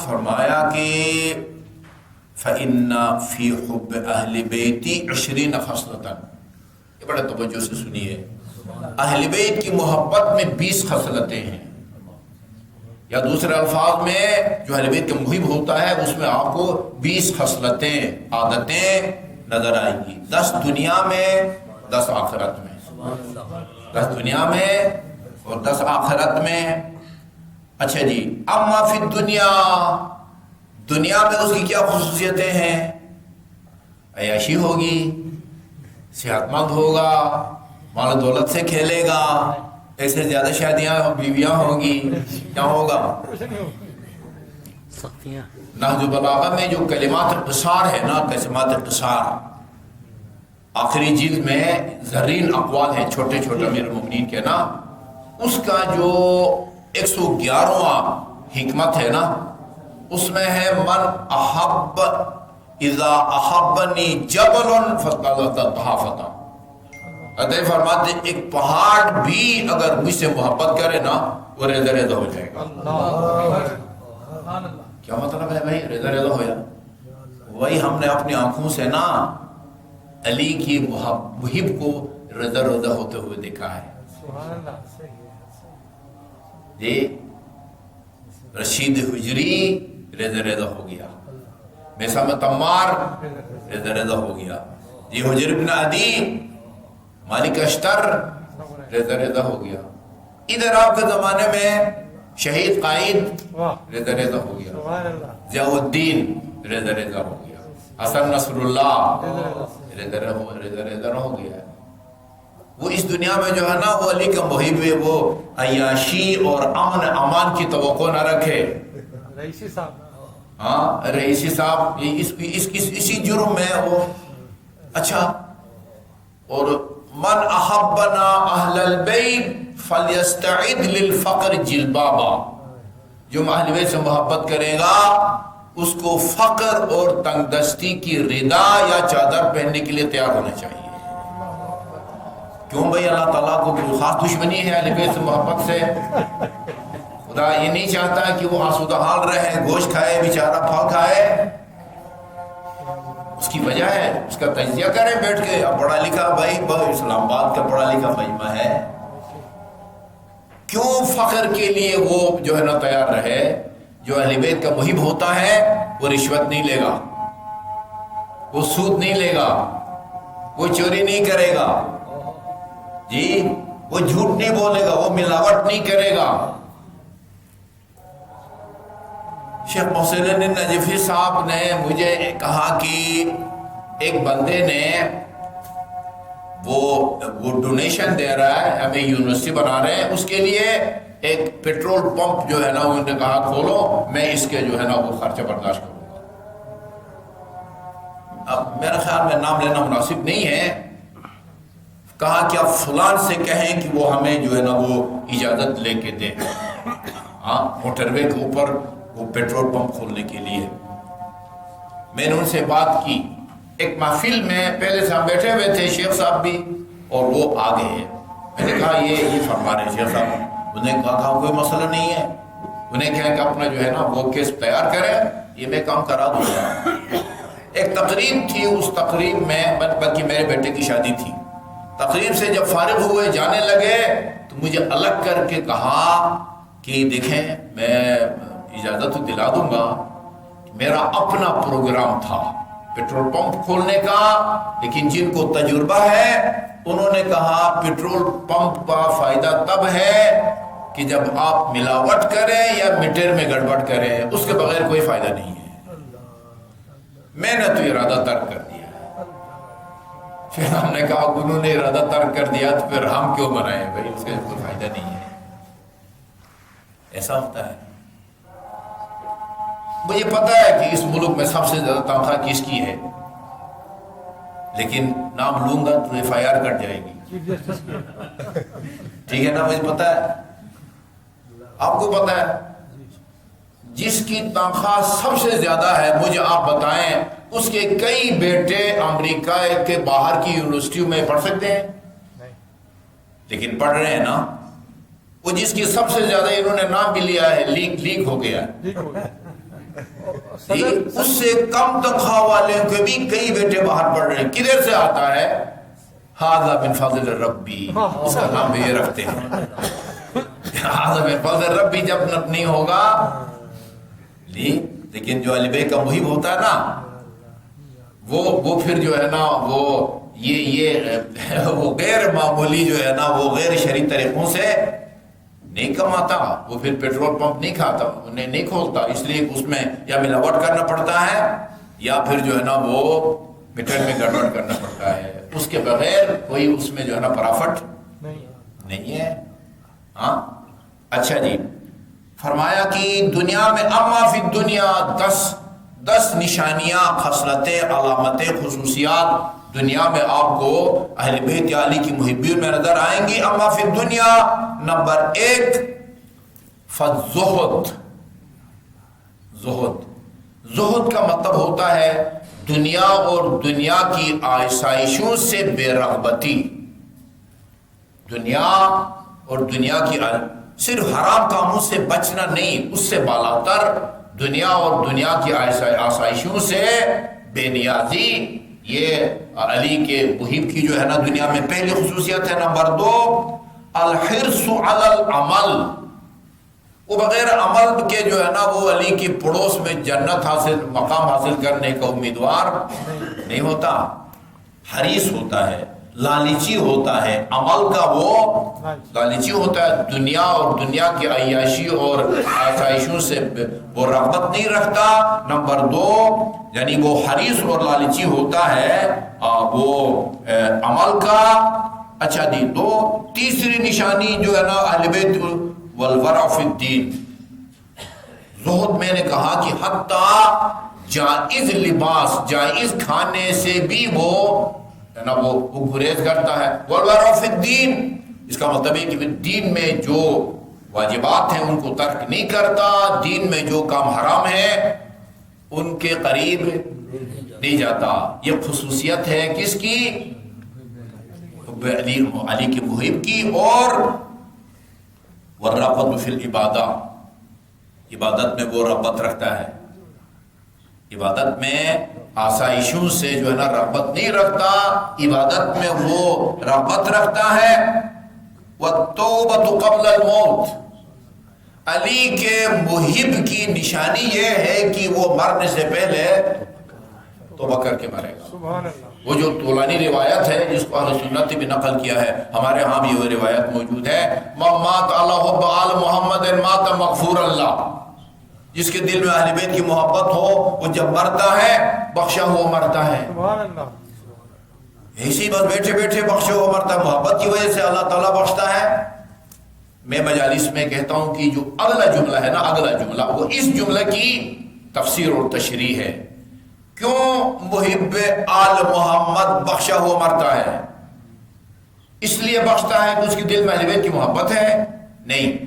فرمایا کہ فَإِنَّ فِي حُبِّ أَهْلِ بَيْتِ 20 خصلتاً، یہ بڑے توجہ سے سنیے، اہل بیت کی محبت میں 20 خصلتیں ہیں، یا دوسرے الفاظ میں جو اہل بیت کا محب ہوتا ہے اس میں آپ کو 20 خصلتیں، عادتیں نظر آئیں گی، 10 دنیا میں 10 آخرت میں، 10 دنیا میں اور 10 آخرت میں۔ اچھا جی، اما فی الدنیا، دنیا میں اس کی کیا خصوصیتیں ہیں؟ عیاشی ہوگی، صحت مند ہوگا، مال و دولت سے کھیلے گا، ایک سے زیادہ شادیاں بیویاں ہوں گی، کیا ہوگا؟ نہج البلاغہ میں جو کلمات اختصار ہے نا، کلمات اختصار، آخری جلد میں زرین اقوال ہیں چھوٹے چھوٹے امیر المؤمنین کے نا، اس کا جو 111واں حکمت ہے نا، اس میں ہے من احب اذا احبنی جبل فتح، عطا فرماتے ایک پہاڑ بھی اگر مجھ سے محبت کرے نا وہ ریزہ ریزہ ہو جائے گا۔ کیا مطلب ہے بھائی؟ ریزہ ریزہ ہو جائے، وہی ہم نے اپنی آنکھوں سے نا علی کی محب کو ریزہ ریزہ ہوتے ہوئے دیکھا ہے۔ جی رشید حجری ریزہ ریزہ ہو گیا، میسم تمار ریزہ ریزہ ہو گیا، جی حجر بن عدی، مالک اشتر ریزہ ریزہ ہو گیا، ادھر آپ کے زمانے میں شہید قائد ریزہ ریزہ ہو گیا، ضیاء الدین ریزہ ریزہ ہو گیا، حسن نصر اللہ ریزہ ریزہ ہو گیا۔ وہ اس دنیا میں جو ہے نا وہ علی کا محب ہے، وہ عیاشی اور امن امان کی توقع نہ رکھے۔ رئیسی صاحب، ہاں رئیسی صاحب اسی جرم میں وہ اچھا۔ اور من احبنا اہل البیت فلیستعد للفقر جلبابا، جو اہل بیت سے محبت کرے گا اس کو فقر اور تنگ دستی کی ردا یا چادر پہننے کے لیے تیار ہونا چاہیے۔ کیوں بھائی؟ اللہ تعالیٰ کو کوئی خاص دشمنی ہے اہل بیت سے محبت سے؟ خدا یہ نہیں چاہتا کہ وہ آسودہ حال رہے، گوشت کھائے، بیچارہ پھل کھائے، اس کی وجہ ہے، اس کا تجزیہ کریں بیٹھ کے۔ اب پڑھا لکھا بھائی اسلام آباد کا پڑھا لکھا مجمع ہے، کیوں فخر کے لیے وہ جو ہے نا تیار رہے؟ جو اہل بیت کا محب ہوتا ہے وہ رشوت نہیں لے گا، وہ سود نہیں لے گا، وہ چوری نہیں کرے گا، جی وہ جھوٹ نہیں بولے گا، وہ ملاوٹ نہیں کرے گا۔ شیخ محسن النجفی صاحب نے مجھے کہا کہ ایک بندے نے وہ ڈونیشن دے رہا ہے، ہمیں یونیورسٹی بنا رہے ہیں، اس کے لیے ایک پیٹرول پمپ جو ہے نا انہوں نے کہا کھولو، میں اس کے جو ہے نا وہ خرچہ برداشت کروں گا۔ اب میرا خیال میں نام لینا مناسب نہیں ہے، کہا کہ آپ فلان سے کہیں کہ وہ ہمیں جو ہے نا وہ اجازت لے کے دیں، ہاں موٹر وے کے اوپر وہ پیٹرول پمپ کھولنے کے لیے۔ میں نے ان سے بات کی، ایک محفل میں پہلے سے ہم بیٹھے ہوئے تھے، شیخ صاحب بھی اور وہ آگے ہیں، میں نے کہا یہ فرما رہے شیخ صاحب، انہیں کہا کوئی مسئلہ نہیں ہے، انہیں کہا کہ اپنا جو ہے نا وہ کیس تیار کریں، یہ میں کام کرا دوں گا۔ ایک تقریب تھی، اس تقریب میں بلکہ میرے بیٹے کی شادی تھی، تقریب سے جب فارغ ہوئے جانے لگے تو مجھے الگ کر کے کہا کہ دیکھیں میں اجازت تو دلا دوں گا، میرا اپنا پروگرام تھا پیٹرول پمپ کھولنے کا، لیکن جن کو تجربہ ہے انہوں نے کہا پیٹرول پمپ کا فائدہ تب ہے کہ جب آپ ملاوٹ کریں یا میٹر میں گڑبڑ کریں، اس کے بغیر کوئی فائدہ نہیں ہے۔ میں نے تو ارادہ ترک کر دیا۔ پھر ہم نے کہا انہوں نے ارادہ ترک کر دیا تو پھر ہم کیوں بنائیں بھائی، اس کا کوئی فائدہ نہیں ہے۔ ایسا ہوتا ہے۔ مجھے پتا ہے کہ اس ملک میں سب سے زیادہ تنخواہ کس کی ہے، لیکن نام لوں گا تو ایف آئی آر کٹ جائے گی، ٹھیک ہے نا؟ مجھے پتا ہے، آپ کو پتا ہے، جس کی تنخواہ سب سے زیادہ ہے مجھے آپ بتائیں اس کے کئی بیٹے امریکہ کے باہر کی یونیورسٹیوں میں پڑھ سکتے ہیں؟ لیکن پڑھ رہے ہیں نا۔ وہ جس کی سب سے زیادہ انہوں نے نام بھی لیا ہے، لیک ہو گیا ہے، اس سے کم تنخواہ والے کے بھی کئی بیٹے باہر پڑھ رہے ہیں. کدھر سے آتا ہے؟ ھذا من فضل ربی، اس کا نام بھی یہ رکھتے ہیں. ھذا من فضل ربی جب نہیں ہوگا. لیکن جو علی بیگ کا محب ہوتا ہے نا، وہ پھر جو ہے نا وہ یہ وہ غیر معمولی جو ہے نا وہ غیر شرعی طریقوں سے نہیں کماتا. وہ پھر پیٹرول پمپ نہیں کھاتا، انہیں نہیں کھولتا، اس لیے اس میں یا ملاوٹ کرنا پڑتا ہے یا پھر جو ہے نا وہ میٹر میں گڑبڑ کرنا پڑتا ہے. اس کے بغیر کوئی اس میں جو ہے نا پرافٹ نہیں ہے. ہاں اچھا جی، فرمایا کہ دنیا میں اما فی الدنیا 10 نشانیاں، خصلتیں، علامتیں، خصوصیات دنیا میں آپ کو اہل بیت علی کی محبین میں نظر آئیں گی. اما فی الدنیا، نمبر 1 فالزہد. زہد کا مطلب ہوتا ہے دنیا اور دنیا کی آسائشوں سے بے رغبتی. دنیا اور دنیا کی صرف حرام کاموں سے بچنا نہیں، اس سے بالا تر دنیا اور دنیا کی آسائشوں سے بے نیازی. یہ علی کے محب کی جو ہے نا دنیا میں پہلی خصوصیت ہے. نمبر 2 الحرص علی العمل. وہ بغیر عمل کے جو ہے نا وہ علی کی پڑوس میں جنت مقام حاصل کرنے کا امیدوار نہیں ہوتا. حریص ہوتا ہے، لالچی ہوتا ہے، عمل کا وہ لالچی ہوتا ہے. دنیا اور دنیا کی عیاشی اور آسائشوں سے وہ رغبت نہیں رکھتا. نمبر 2 یعنی وہ حریص اور لالچی ہوتا ہے وہ عمل کا. اچھا جی، 2 تیسری نشانی جو ہے نا اہل بیت والورع فی الدین. زہد میں نے کہا کہ حتیٰ جائز لباس، جائز کھانے سے بھی وہ نا وہ گریز کرتا ہے. والورع فی الدین، اس کا مطلب ہے کہ دین میں جو واجبات ہیں ان کو ترک نہیں کرتا، دین میں جو کام حرام ہے ان کے قریب نہیں جاتا. یہ خصوصیت ہے کس کی؟ علی کے محب کی. اور والرغبۃ فی العبادہ، عبادت میں وہ رغبت رکھتا ہے. عبادت میں آسائشوں سے جو ہے نا رغبت نہیں رکھتا، عبادت میں وہ رغبت رکھتا ہے. والتوبۃ قبل الموت. علی کے محب کی نشانی یہ ہے کہ وہ مرنے سے پہلے توبہ کر کے مرے گا. سبحان اللہ. وہ جو طولانی روایت ہے جس کو اہل سنت نے بھی نقل کیا ہے، ہمارے ہاں بھی وہ روایت موجود ہے. من مات علی حب آل محمد مات مغفور اللہ. جس کے دل میں اہل بیت کی محبت ہو وہ جب مرتا ہے بخشا ہوا مرتا ہے. سبحان اللہ. ایسی بس بیٹھے بیٹھے بخشا ہوا مرتا ہے، محبت کی وجہ سے اللہ تعالیٰ بخشتا ہے. میں مجالس میں کہتا ہوں کہ جو اگلا جملہ ہے نا، اگلا جملہ وہ اس جملے کی تفسیر اور تشریح ہے. کیوں محب آل محمد بخشا ہوا مرتا ہے؟ اس لیے بخشتا ہے کہ اس کے دل میں اہل بیت کی محبت ہے؟ نہیں.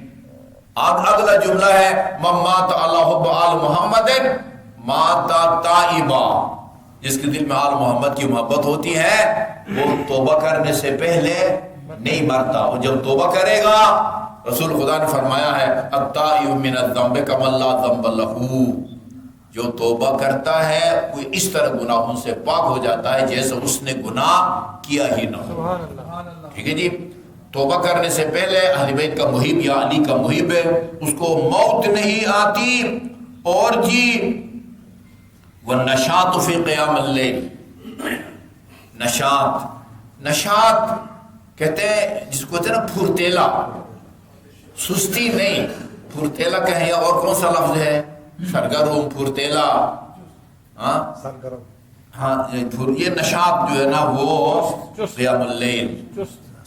اگلا جملہ ہے من مات علی حب آل محمد مات تائبا. جس کے دل میں آل محمد کی محبت ہوتی ہے وہ توبہ کرنے سے پہلے نہیں مرتا. وہ جب توبہ کرے گا، رسول خدا نے فرمایا ہے التائب من الذنب کمن لا ذنب لہ. جو توبہ کرتا ہے وہ اس طرح گناہوں سے پاک ہو جاتا ہے جیسے اس نے گناہ کیا ہی نہ ہو. سبحان اللہ. ٹھیک ہے جی. توبہ کرنے سے پہلے اہل بیت کا محب یا علی کا محب ہے اس کو موت نہیں آتی. اور جی والنشاط فی قیام اللیل. نشاط کہتے ہیں جس کو کہتے ہیں نا پھرتیلا، سستی نہیں. پھرتیلا کہیں یا اور کون سا لفظ ہے؟ سرگرم، پھرتیلا. ہاں ہاں، یہ نشاط جو ہے نا وہ قیام اللیل،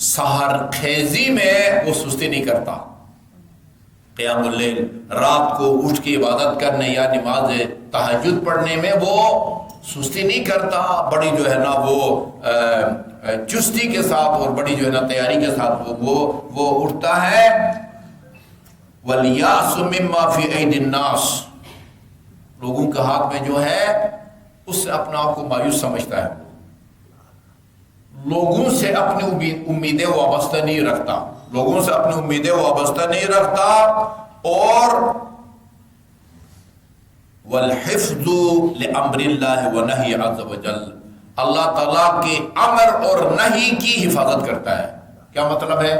سحر خیزی میں وہ سستی نہیں کرتا. قیام اللیل، رات کو اٹھ کے عبادت کرنے یا نماز تہجد پڑھنے میں وہ سستی نہیں کرتا. بڑی جو ہے نا وہ چستی کے ساتھ اور بڑی جو ہے نا تیاری کے ساتھ وہ اٹھتا ہے. وَالْيَأْسُ مِمَّا فِي أَيْدِ النَّاسِ. لوگوں کے ہاتھ میں جو ہے اس سے اپنا آپ کو مایوس سمجھتا ہے. لوگوں سے اپنی امیدیں وابستہ نہیں رکھتا. لوگوں سے اپنی امیدیں وابستہ نہیں رکھتا. اور والحفظ لامر اللہ ونہی عز وجل، اللہ تعالیٰ کے امر اور نہی کی حفاظت کرتا ہے۔ کیا مطلب ہے؟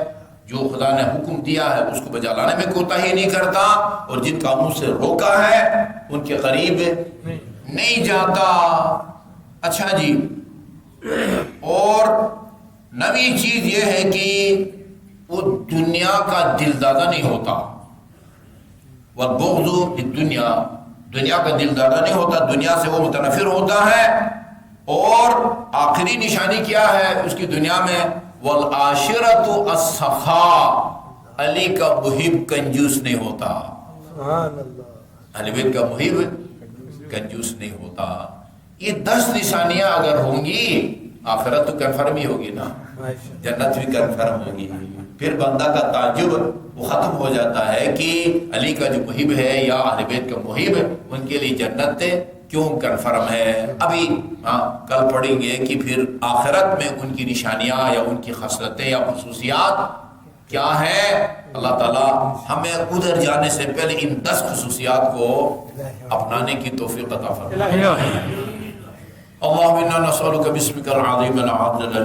جو خدا نے حکم دیا ہے اس کو بجا لانے میں کوتاہی نہیں کرتا، اور جن کاموں سے روکا ہے ان کے قریب نہیں جاتا۔ اچھا جی، اور نوی چیز یہ ہے کہ وہ دنیا کا دلدادہ نہیں ہوتا۔ والبغض للدنیا، دنیا کا دلدادہ نہیں ہوتا، دنیا سے وہ متنفر ہوتا ہے۔ اور آخری نشانی کیا ہے اس کی دنیا میں؟ والعاشرۃ السخاء، علی کا محب کنجوس نہیں ہوتا، اہل بیت کا محب کنجوس نہیں ہوتا۔ یہ 10 نشانیاں اگر ہوں گی، آخرت تو کنفرم ہی ہوگی نا، جنت بھی کنفرم ہوگی۔ پھر بندہ کا تعجب وہ ختم ہو جاتا ہے کہ علی کا جو محب ہے یا اہل بیت کا محب، ان کے لیے جنت کیوں کنفرم ہے۔ ابھی کل پڑھیں گے کہ پھر آخرت میں ان کی نشانیاں یا ان کی خصلتیں یا خصوصیات کیا ہیں۔ اللہ تعالیٰ ہمیں ادھر جانے سے پہلے ان 10 خصوصیات کو اپنانے کی توفیق عطا فرمائے۔ اللہم انا نسألک باسمک العظیم العظیم